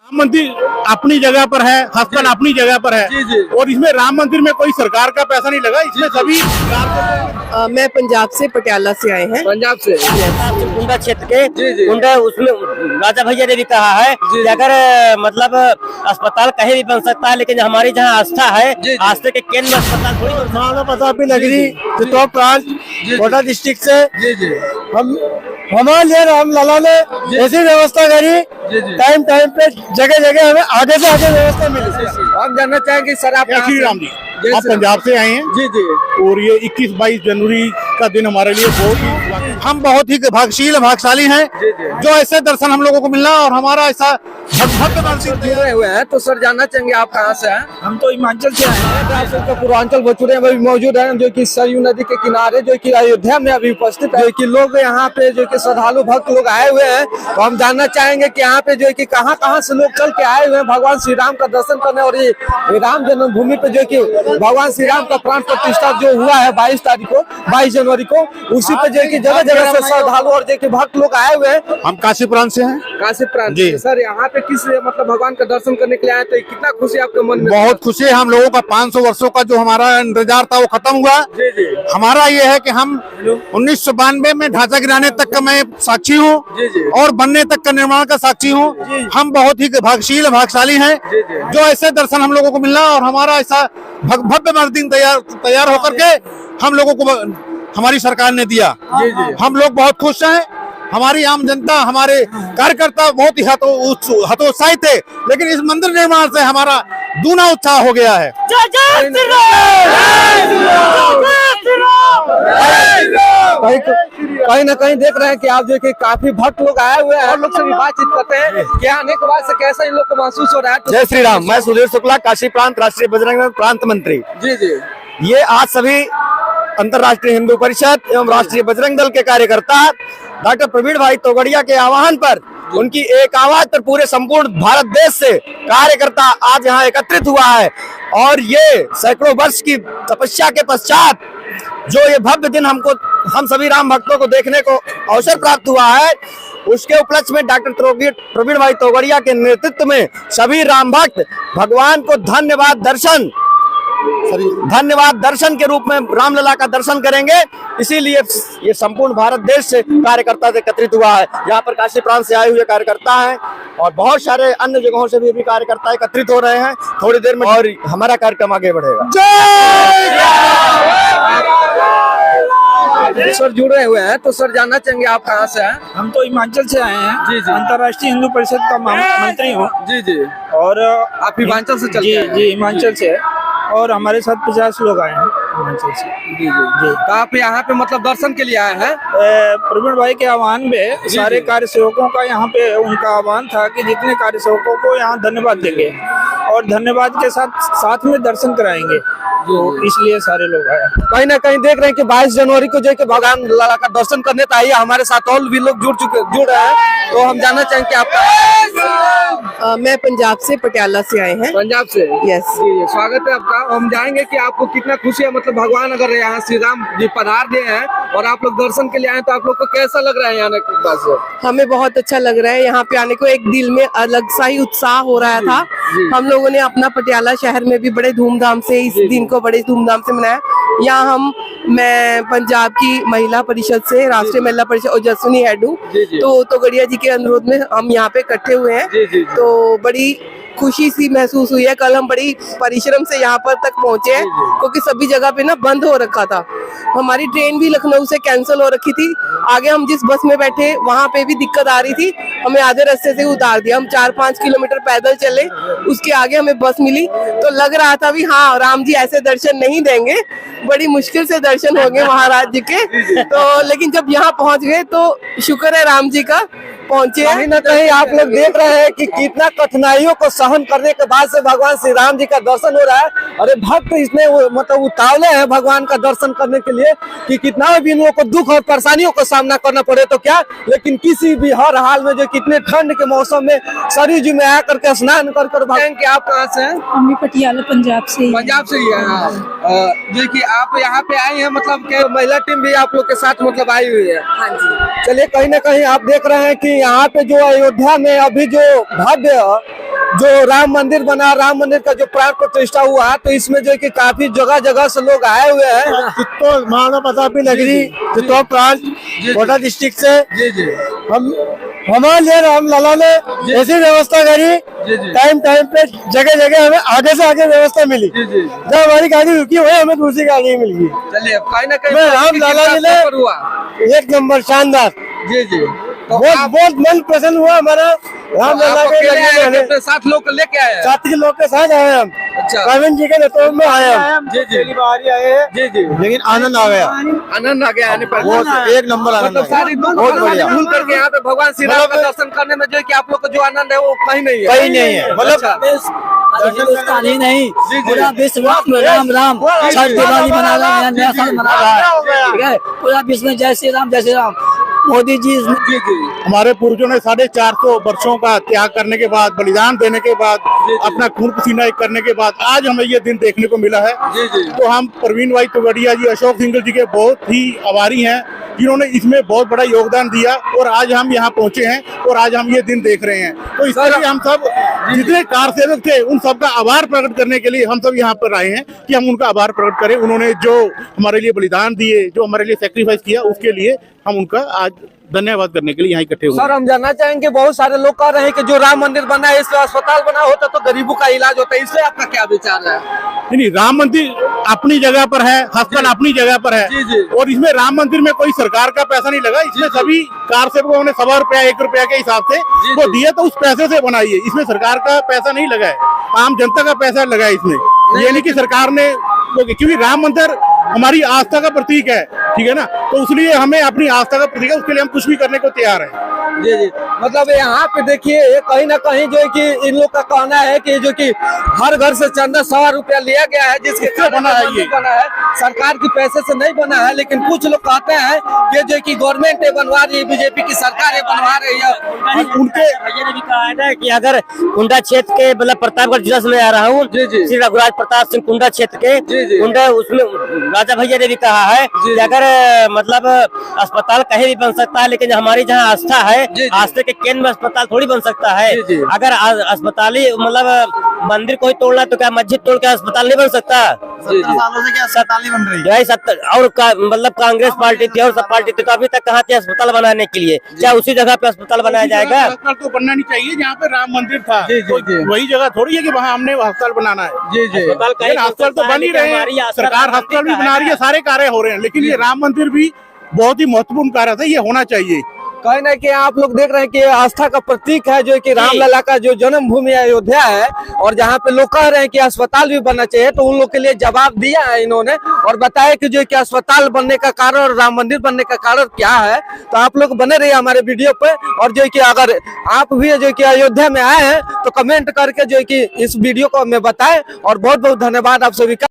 राम मंदिर अपनी जगह पर है, हस्पताल अपनी जगह पर है। जी, जी। और इसमें राम मंदिर में कोई सरकार का पैसा नहीं लगा, इसमें सभी मैं पंजाब से पटियाला से आए हैं। पंजाब से कुंडा क्षेत्र के जी, जी। कुंडा उसमें राजा भैया ने भी कहा है जी, कि जी। अगर मतलब अस्पताल कहीं भी बन सकता है, लेकिन हमारी जहाँ आस्था है, जी, जी। आस्था के केंद्र में अस्पताल थोड़ी बन सकता है। प्रतापी नगरी चित्तौड़ प्रांत जी। कोटा डिस्ट्रिक्ट से जी जी हम हमारे लिए राम लाला ने ऐसी व्यवस्था करी, जी, जी। टाइम टाइम पे जगह जगह हमें आगे से आगे व्यवस्था मिली। हम जानना चाहेंगे सर आप जय श्री राम जी। जय आप श्री राम। पंजाब से आए हैं जी जी और ये 21-22 जनवरी का दिन हमारे लिए हम बहुत ही भागशाली हैं जी, जी। जो ऐसे दर्शन हम लोगों को मिलना और हमारा ऐसा भव्य दर्शन जुड़े हुए हैं। तो सर जानना चाहेंगे आप कहाँ से हैं? हम तो हिमाचल से आए हैं। पूर्वांचल बछुड़े अभी मौजूद हैं जो कि सरयू नदी के किनारे जो कि अयोध्या में अभी उपस्थित है, जो कि लोग यहाँ पे जो कि श्रद्धालु भक्त लोग आए हुए हैं। तो हम जानना चाहेंगे कि यहाँ पे जो है कि कहाँ कहाँ से लोग चल के आए हुए हैं भगवान श्री राम का दर्शन करने। और ये राम जन्मभूमि पे जो कि भगवान श्री राम का प्राण प्रतिष्ठा जो हुआ है 22 जनवरी को, उसी पे जो कि जगह जगह से श्रद्धालु और जो कि भक्त लोग आए हुए हैं। हम काशी प्रांत से हैं। काशी प्रांत जी। सर यहाँ पे किस मतलब भगवान का दर्शन करने के लिए आए, तो कितना खुशी आपके मन में? बहुत खुशी है। हम लोगों का 500 वर्षों का जो हमारा इंतजार था वो खत्म हुआ। जी जी हमारा ये है कि हम 1992 में ढांचा गिराने तक का मैं साक्षी हूँ जी, जी। और बनने तक का निर्माण का साक्षी हूँ। हम बहुत ही भागशाली हैं जी, जी। जो ऐसे दर्शन हम लोगों को मिलना और हमारा ऐसा भव्य दिन तैयार होकर के हम लोगों को हमारी सरकार ने दिया। जी, जी। हम लोग बहुत खुश हैं। हमारी आम जनता, हमारे कार्यकर्ता बहुत ही हतोत्साहित थे, लेकिन इस मंदिर निर्माण से हमारा दूना उत्साह हो गया है। कहीं ना कहीं देख रहे हैं कि आप जो कि काफी भक्त लोग आए हुए हैं और लोग से भी बातचीत करते हैं कि आने के बाद से कैसा इन लोग को महसूस हो रहा है। जय श्री राम। मैं सुधीर शुक्ला, काशी प्रांत राष्ट्रीय बजरंग दल प्रांत मंत्री। जी जी ये आज सभी अंतर्राष्ट्रीय हिंदू परिषद एवं राष्ट्रीय बजरंग दल के कार्यकर्ता डॉक्टर प्रवीण भाई तोगड़िया के आह्वान पर, उनकी एक आवाज पर पूरे संपूर्ण भारत देश से कार्यकर्ता आज यहाँ एकत्रित हुआ है। और ये सैकड़ों वर्ष की तपस्या के पश्चात जो ये भव्य दिन हम सभी राम भक्तों को देखने को अवसर प्राप्त हुआ है, उसके उपलक्ष्य में डॉक्टर प्रवीण भाई तोगड़िया के नेतृत्व में सभी राम भक्त भगवान को धन्यवाद दर्शन के रूप में रामलला का दर्शन करेंगे। इसीलिए ये संपूर्ण भारत देश से कार्यकर्ता एकत्रित हुआ है। यहाँ पर काशी प्रांत से आए हुए कार्यकर्ता हैं और बहुत सारे अन्य जगहों से भी कार्यकर्ता एकत्रित हो रहे हैं। थोड़ी देर में और हमारा कार्यक्रम आगे बढ़ेगा। सर जुड़े हुए हैं। तो सर जानना चाहेंगे आप कहाँ से हैं? हम तो हिमाचल से आए हैं। जी, जी। अंतर्राष्ट्रीय हिंदू परिषद का मंत्री हूँ। जी जी और आप हिमाचल से चल जी के आए हैं? जी हिमाचल से है और हमारे साथ 50 लोग आए हैं हिमाचल से। जी जी तो आप यहाँ पे मतलब दर्शन के लिए आए हैं? प्रवीण भाई के आह्वान में सारे कार्य सेवकों का यहाँ पे उनका आह्वान था कि जितने कार्य सेवकों को यहाँ धन्यवाद देंगे और धन्यवाद के साथ में दर्शन कराएंगे, तो इसलिए सारे लोग आए। कहीं ना कहीं देख रहे हैं कि 22 जनवरी को जो है कि भगवान लाला का दर्शन करने तो आइए, हमारे साथ और भी लोग जुड़ रहे हैं। तो हम जानना चाहेंगे आपका। मैं पंजाब से पटियाला से आए हैं। पंजाब से यस। जी स्वागत है आपका। हम जानेंगे कि आपको कितना खुशी है, मतलब भगवान अगर यहाँ श्री राम जी पधार गए हैं और आप लोग दर्शन के लिए आए, तो आप लोग को कैसा लग रहा है आने के बाद से? हमें बहुत अच्छा लग रहा है यहाँ पे आने को। एक दिल में अलग सा ही उत्साह हो रहा था। हम लोगों ने अपना पटियाला शहर में भी बड़े धूमधाम से इस दिन को बड़े धूमधाम से मनाया। यहाँ मैं पंजाब की महिला परिषद से, राष्ट्रीय महिला परिषद ओजस्विनी हेड हूँ, तो तोगड़िया जी के अनुरोध में हम यहाँ पे इकट्ठे हुए हैं। तो बड़ी खुशी सी महसूस हुई है। कल हम बड़ी परिश्रम से यहाँ पर तक पहुँचे हैं क्योंकि सभी जगह पे ना बंद हो रखा था। हमारी ट्रेन भी लखनऊ से कैंसिल हो रखी थी। आगे हम जिस बस में बैठे वहाँ पे भी दिक्कत आ रही थी, हमें आधे रास्ते से उतार दिया। हम 4-5 किलोमीटर पैदल चले, उसके आगे हमें बस मिली। तो लग रहा था भी हाँ, राम जी ऐसे दर्शन नहीं देंगे, बड़ी मुश्किल से दर्शन होंगे महाराज जी के। तो लेकिन जब यहाँ पहुँच गए तो शुक्र है राम जी का, पहुँचे। कहीं ना कहीं आप लोग देख रहे हैं कि कितना कठिनाइयों को सहन करने के बाद से भगवान श्री राम जी का दर्शन हो रहा है। अरे भक्त इसमें मतलब उतावले हैं भगवान का दर्शन करने के लिए कि कितना भी लोगों को दुख और परेशानियों का सामना करना पड़े तो क्या, लेकिन किसी भी हर हाल में जो कितने ठंड के मौसम में सरयू जी में आकर के स्नान कर भगवान के। आप कहाँ से हैं? हम भी पटियाला पंजाब से ही। पंजाब से ही है। जी कि आप यहाँ पे आए हैं, मतलब कि महिला टीम भी आप लोग के साथ मतलब आई हुई है? हाँ जी। चलिए कहीं ना कहीं आप देख रहे हैं कि यहाँ पे जो अयोध्या में अभी जो भव्य जो राम मंदिर बना, राम मंदिर का जो प्राण प्रतिष्ठा हुआ, तो इसमें जो है कि काफी जगह जगह से लोग आए हुए हैं। चित्तौड़ महाराणा प्रताप की नगरी चित्तौड़ प्रांत कोटा डिस्ट्रिक्ट से हम हमारे लिए राम लला ने ऐसी व्यवस्था करी, टाइम टाइम पे जगह जगह हमें आगे से आगे व्यवस्था मिली। जब हमारी गाड़ी रुकी हुई हमें दूसरी गाड़ी मिल गई। चलिए कहीं ना कहीं राम लाला जी ने हुआ। एक नंबर शानदार, जी तो बहुत मन प्रसन्न हुआ हमारा। राम लला के अपने साथ लोग को लेके आए हैं। साथी के लोग के साथ आए हम, अच्छा प्रवीण जी के नेतृत्व में आए हम। पहली बार ही आए हैं। जी लेकिन आनंद आ गया, आनंद आ गया आने पर। बहुत एक नंबर आनंद मतलब आ गया। सारी बहुत बढ़िया। भूल करके यहाँ पे भगवान श्री राम का दर्शन करने में जो है कि आप लोग को जो आनंद है वो कहीं नहीं है। कहीं नहीं है, मतलब हिंदुस्तान ही नहीं पूरा विश्व में राम राम छठ दिवाली मना रहा है, नया साल मना रहा है, ठीक है। पूरा विश्व में जय श्री राम, जय श्री राम। मोदी जी हमारे पूर्वजों ने 450 वर्षों का त्याग करने के बाद, बलिदान देने के बाद, अपना खून पसीना एक करने के बाद आज हमें ये दिन देखने को मिला है। तो हम प्रवीण भाई तोगड़िया जी, अशोक सिंघल जी के बहुत ही आभारी हैं, जिन्होंने इसमें बहुत बड़ा योगदान दिया और आज हम यहाँ पहुंचे हैं और आज हम ये दिन देख रहे हैं। तो इसके लिए हम सब जितने कार सेवक थे उन सबका आभार प्रकट करने के लिए हम सब यहाँ पर आए हैं कि हम उनका आभार प्रकट करें। उन्होंने जो हमारे लिए बलिदान दिए, जो हमारे लिए सेक्रीफाइस किया, उसके लिए हम उनका आज धन्यवाद करने के लिए यहाँ इकट्ठे हुए। सर हम जानना चाहेंगे, बहुत सारे लोग कह रहे हैं कि जो राम मंदिर बना है, इसमें अस्पताल बना होता तो गरीबों का इलाज होता है, इससे आपका क्या विचार है? नहीं, राम मंदिर अपनी जगह पर है, अस्पताल अपनी जगह पर है और इसमें राम मंदिर में कोई सरकार का पैसा नहीं लगा। इसमें सभी कार सेवकों ने 1.25 रुपया 1 रुपया के हिसाब से वो दिए, तो उस पैसे से बनाई है। इसमें सरकार का पैसा नहीं लगा है, आम जनता का पैसा लगा है इसमें। ये नहीं कि सरकार ने, क्योंकि राम मंदिर हमारी आस्था का प्रतीक है, ठीक है ना, तो इसलिए हमें अपनी आस्था का प्रतीक है, उसके लिए हम कुछ भी करने को तैयार हैं। जी मतलब यहाँ पे देखिए कहीं ना कहीं जो है कि इन लोग का कहना है कि जो कि हर घर से चंदा 100 रुपया लिया गया है, जिसके बना है ये बना है, सरकार के पैसे से नहीं बना है। लेकिन कुछ लोग कहते हैं कि जो कि गवर्नमेंट ये बनवा रही है, बीजेपी की सरकार ये बनवा रही है। उनके भैया ने भी कहा है ना कि अगर कुंडा क्षेत्र के, मतलब प्रतापगढ़ जिला से मैं आ रहा हूँ, श्री रघुराज प्रताप सिंह कुंडा क्षेत्र के, कुंडा, उसमें राजा भैया ने भी कहा है कि अगर मतलब अस्पताल कहीं भी बन सकता है, लेकिन हमारी जहाँ आस्था है, आस्था के केंद्र में अस्पताल थोड़ी बन सकता है। अगर अस्पताल ही, मतलब मंदिर को ही तोड़ना तो क्या मस्जिद तोड़ के अस्पताल नहीं बन सकता? 70 सालों से क्या अस्पताल नहीं बन रही? यही 70 और मतलब कांग्रेस पार्टी थी और सब पार्टी थी, तो अभी तक कहाँ थे अस्पताल बनाने के लिए? क्या उसी जगह पे अस्पताल बनाया जाएगा? अस्पताल तो बनना नहीं चाहिए जहाँ पे राम मंदिर था, वही जगह थोड़ी है कि वहाँ हमने अस्पताल बनाना है। अस्पताल तो बन ही रहे हैं, सरकार अस्पताल भी बना रही है, सारे कार्य हो रहे हैं, लेकिन ये राम मंदिर भी बहुत ही महत्वपूर्ण कार्य था, ये होना चाहिए। कहीं ना कि आप लोग देख रहे हैं कि आस्था का प्रतीक है, जो कि रामलला का जो जन्मभूमि अयोध्या है, और जहाँ पे लोग कह रहे हैं कि अस्पताल भी बनना चाहिए, तो उन लोग के लिए जवाब दिया है इन्होंने और बताया कि जो कि अस्पताल बनने का कारण और राम मंदिर बनने का कारण क्या है। तो आप लोग बने रहिए हमारे वीडियो पे, और जो कि अगर आप भी जो कि अयोध्या में आए हैं तो कमेंट करके जो कि इस वीडियो को हमें बताएं। और बहुत बहुत धन्यवाद आप सभी का।